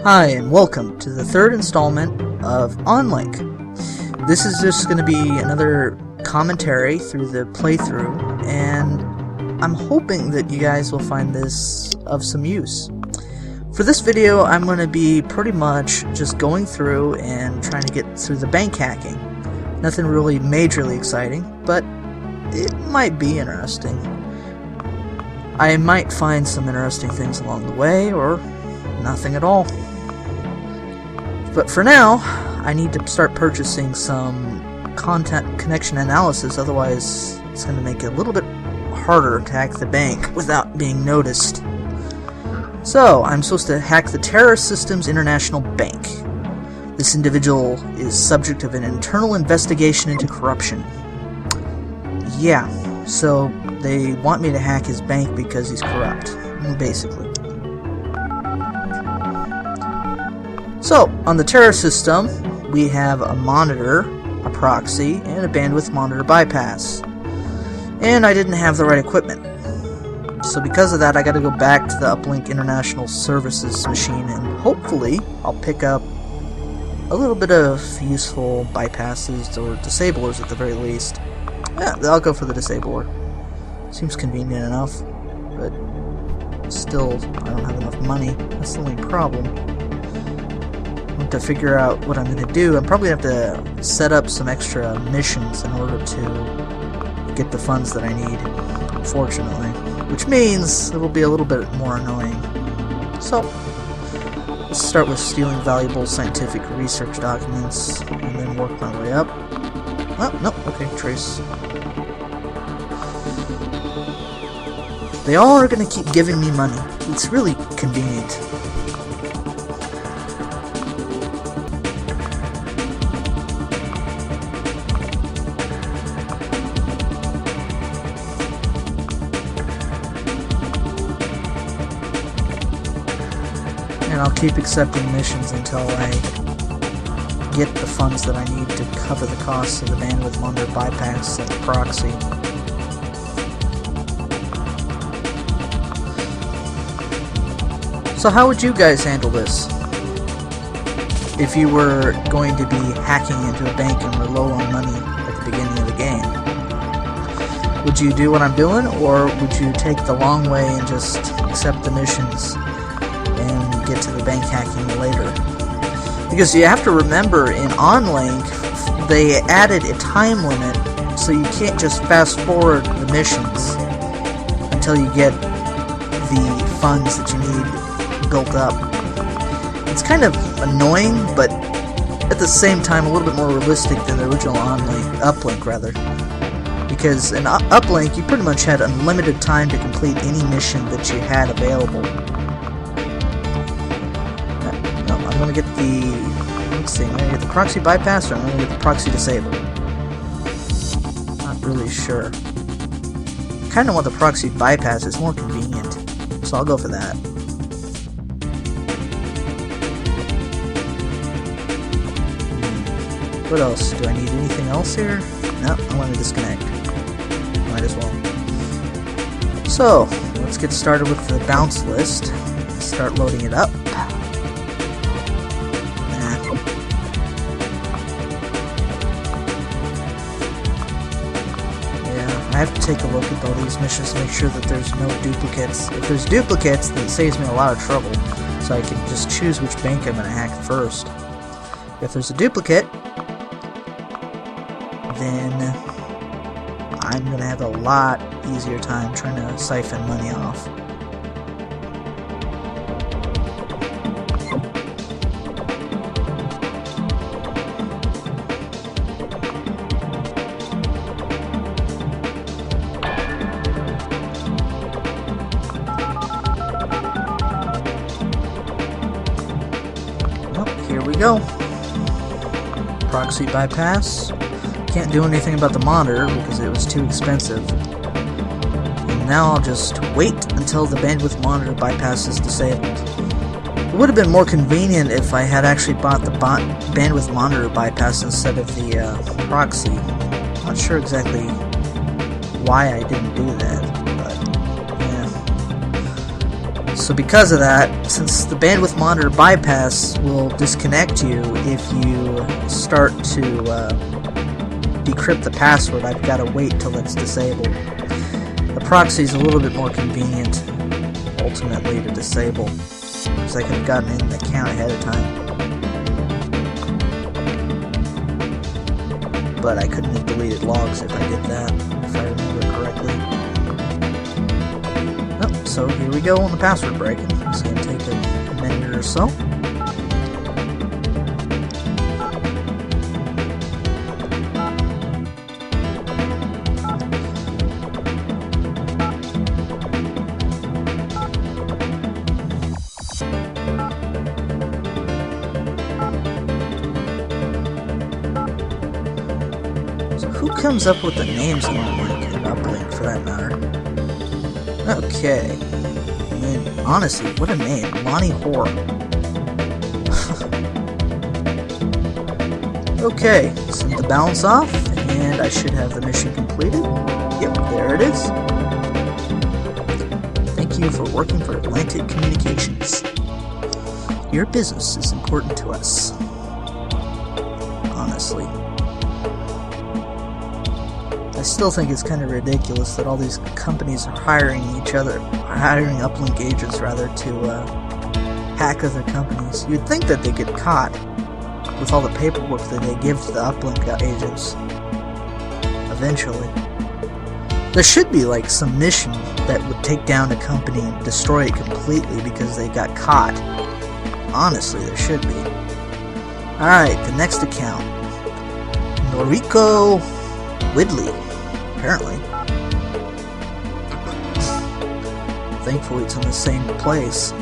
Hi, and welcome to the third installment of Onlink. This is just going to be another commentary through the playthrough, and I'm hoping that you guys will find this of some use. For this video, I'm going to be pretty much just going through and trying to get through the bank hacking. Nothing really majorly exciting, but it might be interesting. I might find some interesting things along the way, or nothing at all. But for now, I need to start purchasing some content connection analysis, otherwise it's going to make it a little bit harder to hack the bank without being noticed. So, I'm supposed to hack the Terror Systems International Bank. This individual is subject of an internal investigation into corruption. Yeah, so they want me to hack his bank because he's corrupt, basically. So, on the Terror System, we have a monitor, a proxy, and a bandwidth monitor bypass. And I didn't have the right equipment. So because of that, I gotta go back to the Uplink International Services machine, and hopefully I'll pick up a little bit of useful bypasses or disablers at the very least. Yeah, I'll go for the disabler. Seems convenient enough, but still, I don't have enough money. That's the only problem. To figure out what I'm going to do, I'm probably going to have to set up some extra missions in order to get the funds that I need, unfortunately. Which means it will be a little bit more annoying. So, let's start with stealing valuable scientific research documents, and then work my way up. Oh, no, okay, trace. They all are going to keep giving me money. It's really convenient. And I'll keep accepting missions until I get the funds that I need to cover the costs of the bandwidth monitor bypass and the proxy. So how would you guys handle this? If you were going to be hacking into a bank and were low on money at the beginning of the game? Would you do what I'm doing, or would you take the long way and just accept the missions and get to the bank hacking later? Because you have to remember, in Onlink, they added a time limit, so you can't just fast forward the missions until you get the funds that you need built up. It's kind of annoying, but at the same time a little bit more realistic than the original Uplink, rather. Because in Uplink, you pretty much had unlimited time to complete any mission that you had available. No, I'm gonna get the... let's see, I'm gonna get the proxy bypass, or I'm gonna get the proxy disable. Not really sure. Kinda want the proxy bypass, it's more convenient. So I'll go for that. What else? Do I need anything else here? No, I want to disconnect. Might as well. So, let's get started with the bounce list. Start loading it up. Yeah, I have to take a look at all these missions to make sure that there's no duplicates. If there's duplicates, then it saves me a lot of trouble. So I can just choose which bank I'm going to hack first. If there's a duplicate, then I'm going to have a lot easier time trying to siphon money off. Well, here we go. Proxy bypass. Can't do anything about the monitor because it was too expensive. And now I'll just wait until the bandwidth monitor bypass is disabled. It would have been more convenient if I had actually bought the bandwidth monitor bypass instead of the proxy. Not sure exactly why I didn't do that, but yeah. So because of that, since the bandwidth monitor bypass will disconnect you if you start to decrypt the password, I've got to wait till it's disabled. The proxy is a little bit more convenient, ultimately, to disable, because I could have gotten in the account ahead of time. But I couldn't have deleted logs if I did that, if I remember correctly. Oh, so here we go on the password breaking. It's going to take a minute or so. Who comes up with the names of Onlink and Uplink, for that matter? Okay. I mean, honestly, what a name. Lonnie Hoare. Okay, send the balance off, and I should have the mission completed. Yep, there it is. Thank you for working for Atlantic Communications. Your business is important to us. Honestly. I still think it's kind of ridiculous that all these companies are hiring uplink agents rather, to hack other companies. You'd think that they get caught with all the paperwork that they give to the uplink agents. Eventually. There should be like some mission that would take down a company and destroy it completely because they got caught. Honestly, there should be. Alright, the next account. Noriko Widley. Apparently. Thankfully it's in the same place.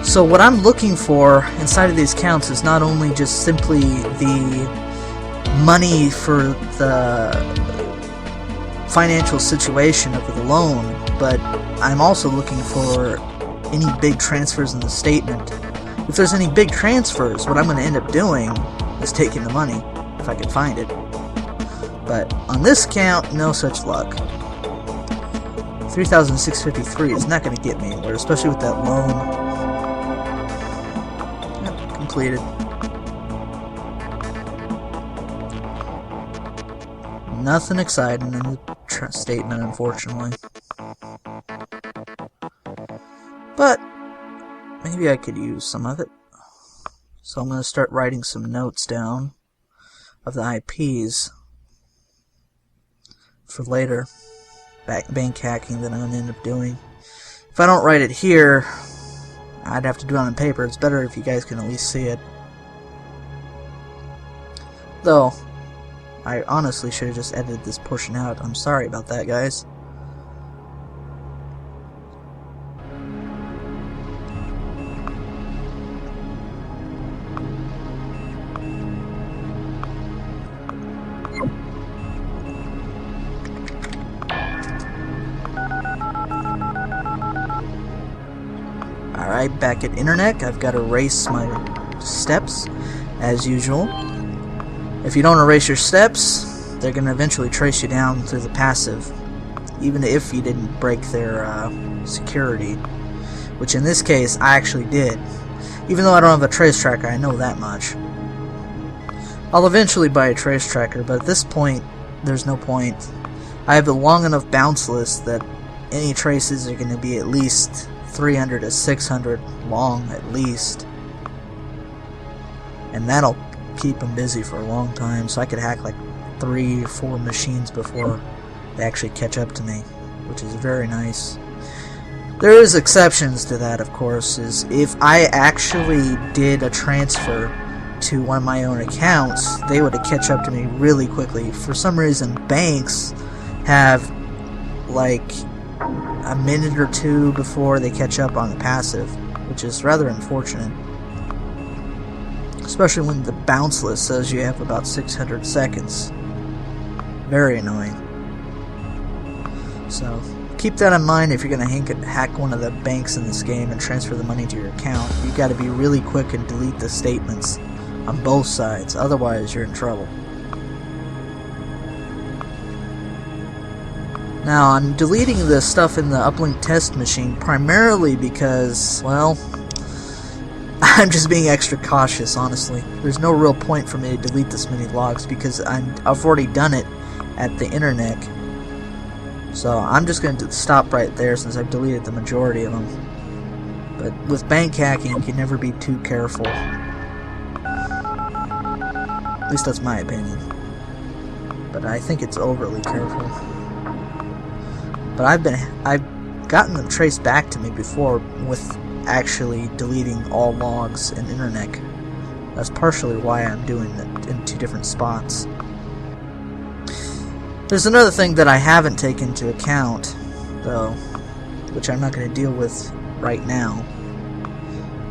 So what I'm looking for inside of these accounts is not only just simply the money for the financial situation of the loan, but I'm also looking for any big transfers in the statement. If there's any big transfers, what I'm going to end up doing is taking the money, if I can find it. But on this account, no such luck. 3,653 is not going to get me anywhere, especially with that loan. Yep, completed. Nothing exciting in the statement, unfortunately. But maybe I could use some of it. So I'm going to start writing some notes down of the IPs for later bank hacking that I'm going to end up doing. If I don't write it here, I'd have to do it on paper. It's better if you guys can at least see it. Though, I honestly should have just edited this portion out. I'm sorry about that, guys. Alright, back at Internet, I've got to erase my steps, as usual. If you don't erase your steps, they're going to eventually trace you down through the passive, even if you didn't break their security, which in this case, I actually did. Even though I don't have a trace tracker, I know that much. I'll eventually buy a trace tracker, but at this point, there's no point. I have a long enough bounce list that any traces are going to be at least 300 to 600 long, at least. And that'll keep them busy for a long time, so I could hack like 3 or 4 machines before they actually catch up to me, which is very nice. There is exceptions to that, of course, is if I actually did a transfer to one of my own accounts, they would catch up to me really quickly. For some reason, banks have like a minute or two before they catch up on the passive, which is rather unfortunate. Especially when the bounce list says you have about 600 seconds. Very annoying. So, keep that in mind if you're going to hack one of the banks in this game and transfer the money to your account. You've got to be really quick and delete the statements on both sides, otherwise you're in trouble. Now, I'm deleting the stuff in the uplink test machine primarily because, well, I'm just being extra cautious, honestly. There's no real point for me to delete this many logs because I've already done it at the internet. So I'm just going to stop right there since I've deleted the majority of them. But with bank hacking, you can never be too careful. At least that's my opinion. But I think it's overly careful. But I've gotten them traced back to me before with actually deleting all logs in internet. That's partially why I'm doing it in 2 different spots. There's another thing that I haven't taken into account, though, which I'm not going to deal with right now,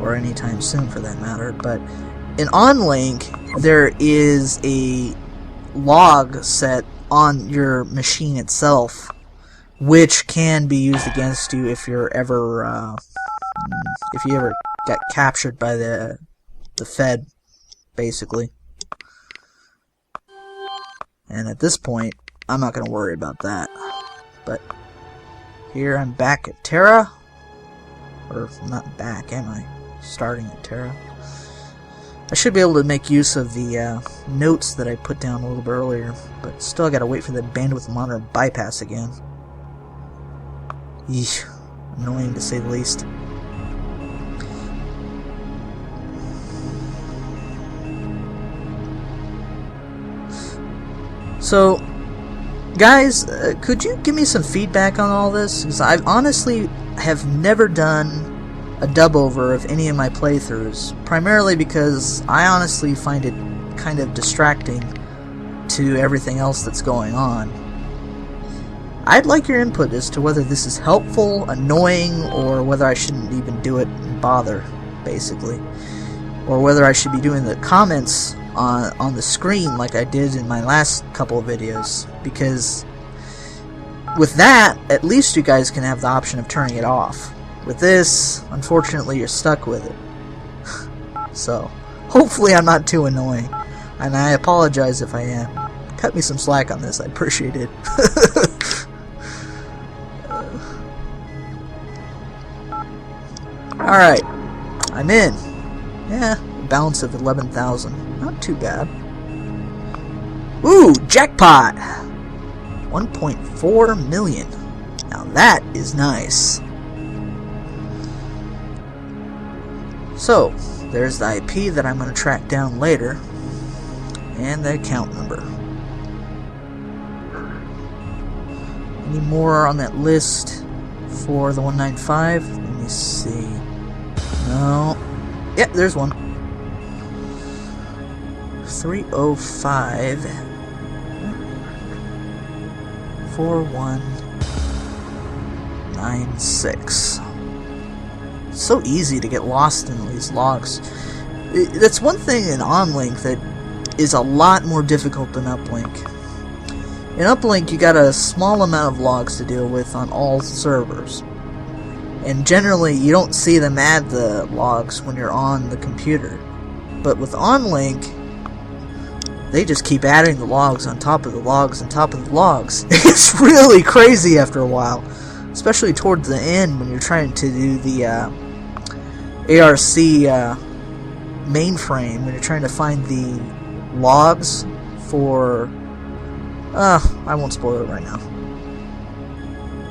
or anytime soon for that matter, but in Onlink, there is a log set on your machine itself, which can be used against you if you ever get captured by the Fed, basically. And at this point, I'm not going to worry about that. But here I'm back at Terra. Or not back, am I? Starting at Terra. I should be able to make use of the notes that I put down a little bit earlier, but still I gotta wait for the bandwidth monitor bypass again. Eesh, annoying to say the least. So, guys, could you give me some feedback on all this? Because I honestly have never done a dub-over of any of my playthroughs, primarily because I honestly find it kind of distracting to everything else that's going on. I'd like your input as to whether this is helpful, annoying, or whether I shouldn't even do it and bother, basically. Or whether I should be doing the comments on the screen like I did in my last couple of videos, because with that, at least you guys can have the option of turning it off. With this, unfortunately, you're stuck with it. So, hopefully I'm not too annoying, and I apologize if I am. Cut me some slack on this, I appreciate it. Alright, I'm in. Yeah, a balance of 11,000. Not too bad. Ooh, jackpot! 1.4 million. Now that is nice. So, there's the IP that I'm going to track down later, and the account number. Any more on that list for the 195? Let me see. No. Yep, there's one. 305 4196. So easy to get lost in these logs. That's one thing in Onlink that is a lot more difficult than Uplink. In Uplink, you got a small amount of logs to deal with on all servers. And generally, you don't see them add the logs when you're on the computer. But with Onlink, they just keep adding the logs on top of the logs on top of the logs. It's really crazy after a while. Especially towards the end when you're trying to do the ARC mainframe, when you're trying to find the logs for... I won't spoil it right now.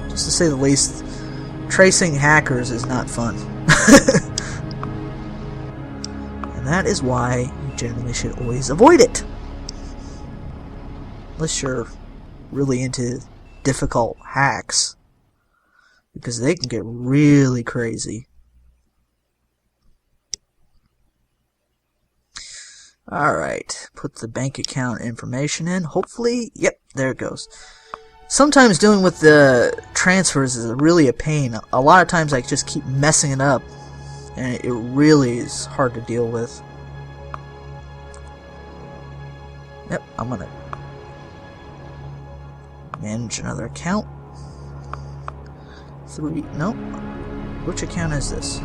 Just to say the least, tracing hackers is not fun. And that is why you generally should always avoid it. Unless you're really into difficult hacks. Because they can get really crazy. Alright, put the bank account information in. Hopefully, yep, there it goes. Sometimes dealing with the transfers is really a pain. A lot of times I just keep messing it up. And it really is hard to deal with. Yep, I'm gonna manage another account. No. Which account is this?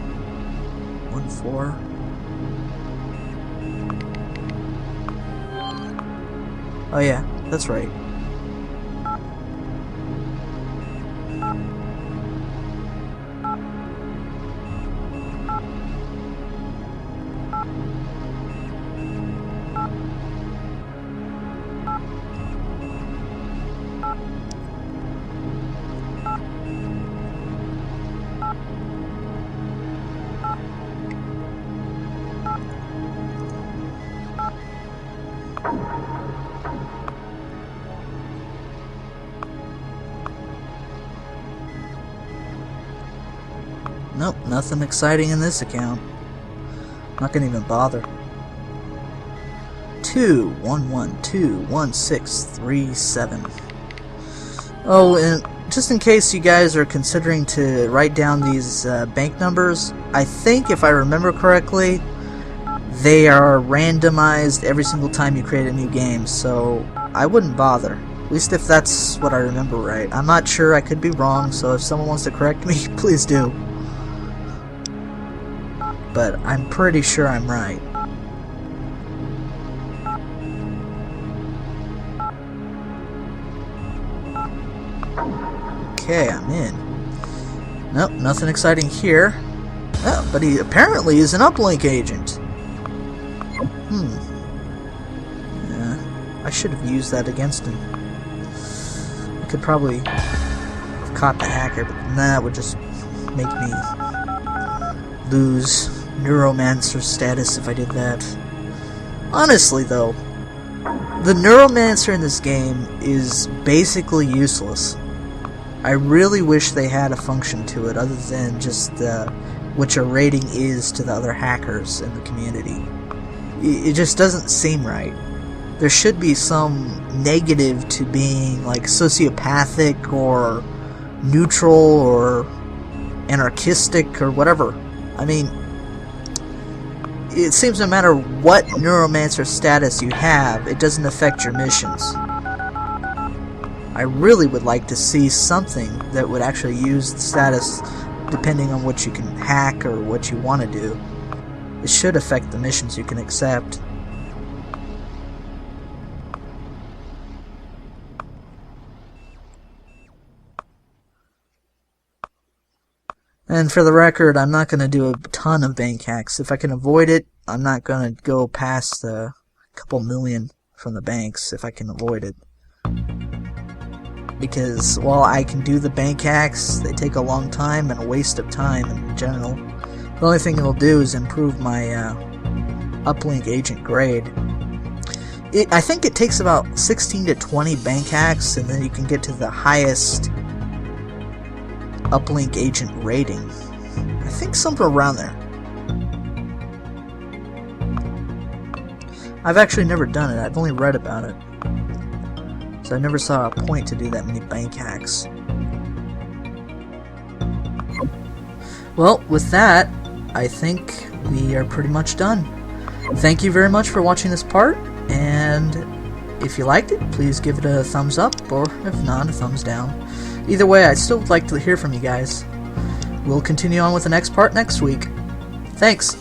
14. Oh yeah, that's right. Nope, nothing exciting in this account. Not gonna even bother. 211211637. Oh, and just in case you guys are considering to write down these bank numbers, I think if I remember correctly, they are randomized every single time you create a new game, so I wouldn't bother. At least if that's what I remember right. I'm not sure, I could be wrong, so if someone wants to correct me, please do. But I'm pretty sure I'm right. Okay, I'm in. Nope, nothing exciting here. Oh, but he apparently is an uplink agent. Yeah, I should have used that against him. I could probably have caught the hacker, but that would just make me lose Neuromancer status if I did that. Honestly, though, the Neuromancer in this game is basically useless. I really wish they had a function to it other than just what your rating is to the other hackers in the community. It just doesn't seem right. There should be some negative to being like sociopathic or neutral or anarchistic or whatever. I mean, it seems no matter what Neuromancer status you have, it doesn't affect your missions. I really would like to see something that would actually use the status depending on what you can hack or what you want to do. It should affect the missions you can accept. And for the record, I'm not going to do a ton of bank hacks. If I can avoid it, I'm not going to go past a couple million from the banks if I can avoid it. Because while I can do the bank hacks, they take a long time and a waste of time in general. The only thing it'll do is improve my uplink agent grade. I think it takes about 16 to 20 bank hacks, and then you can get to the highest uplink agent rating. I think somewhere around there. I've actually never done it. I've only read about it. So I never saw a point to do that many bank hacks. Well, with that, I think we are pretty much done. Thank you very much for watching this part, and if you liked it, please give it a thumbs up, or if not, a thumbs down. Either way, I'd still like to hear from you guys. We'll continue on with the next part next week. Thanks!